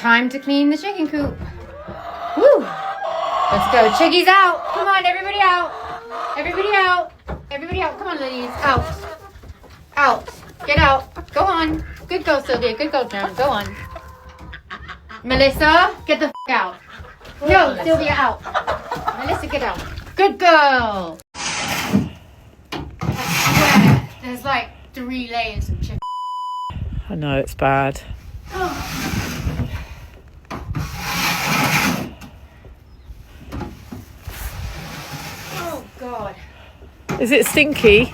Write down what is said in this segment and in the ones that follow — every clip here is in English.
Time to clean the chicken coop. Woo! Let's go. Chickies out. Come on, everybody out. Everybody out. Everybody out. Come on, ladies. Out. Out. Get out. Go on. Good girl, Sylvia. Good girl, Joan. Go on. Melissa, get the out. No, Sylvia, out. Melissa, get out. Good girl. I swear, there's like 3 layers of chicken. I know, it's bad. Oh, God. Is it stinky?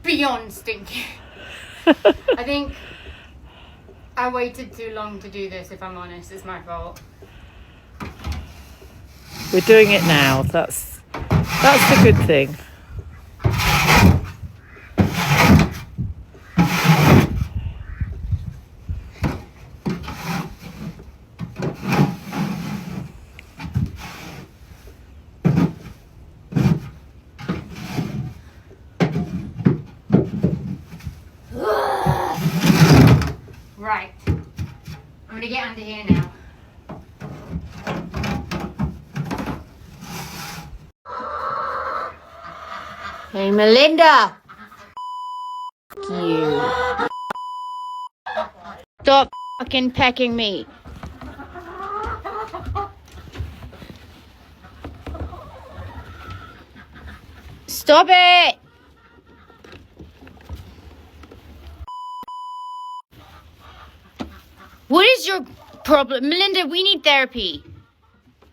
Beyond stinky. I think I waited too long to do this, if I'm honest. It's my fault. We're doing it now. That's the good thing. Right. I'm gonna get under here now. Hey, Melinda. You. Stop fucking pecking me. Stop it. What is your problem? Melinda, we need therapy.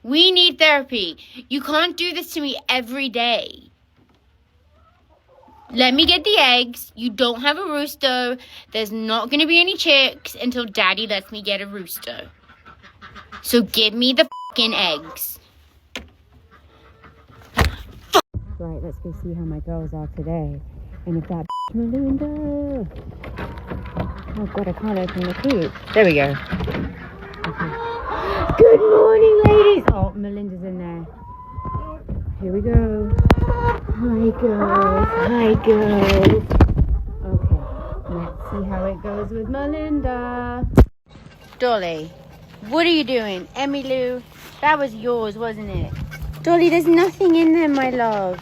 We need therapy. You can't do this to me every day. Let me get the eggs. You don't have a rooster. There's not going to be any chicks until Daddy lets me get a rooster. So give me the fucking eggs. Right, let's go see how my girls are today. And if that Melinda... Oh God, I can't open the coop. There we go. Okay. Good morning, ladies. Oh, Melinda's in there. Here we go. Hi, girls. Hi, girls. Okay, let's see how it goes with Melinda. Dolly, what are you doing? Emmylou, that was yours, wasn't it? Dolly, there's nothing in there, my love.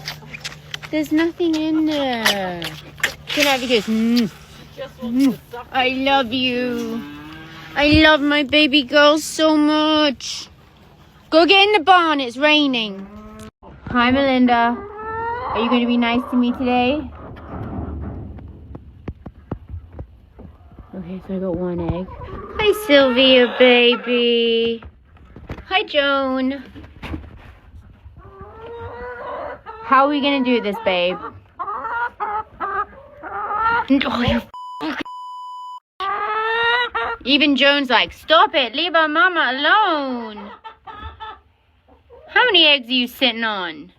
There's nothing in there. Can I have you kiss? I love you. I love my baby girl so much. Go get in the barn, it's raining. Hi, Melinda. Are you going to be nice to me today? Okay, so I got 1 egg. Hi, Sylvia, baby. Hi, Joan. How are we going to do this, babe? Oh, you Even Joan's like, stop it, leave our mama alone. How many eggs are you sitting on?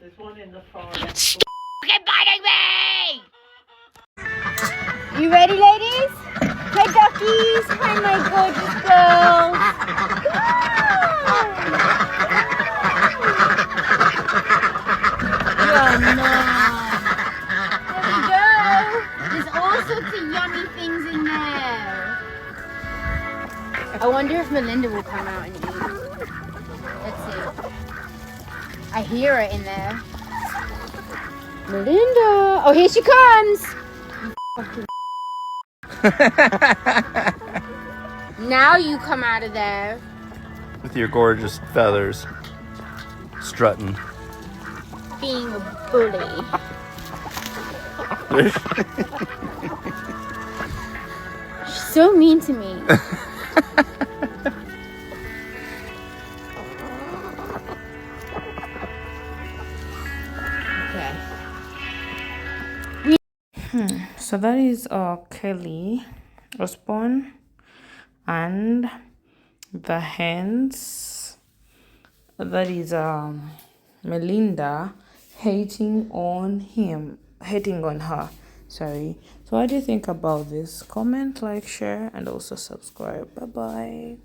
There's one in the farm. Stop biting me! You ready, ladies? Hi, duckies. Hi, my gorgeous girls. Oh, no. There we go. There's all sorts of yummy things in there. I wonder if Melinda will come out and eat. Let's see. I hear her in there. Melinda! Oh, here she comes! Now you come out of there. With your gorgeous feathers. Strutting. Being a bully. She's so mean to me. So that is Kelly, Osbourne, and the hens. That is Melinda hating on her. Sorry. So what do you think about this? Comment, like, share, and also subscribe. Bye bye.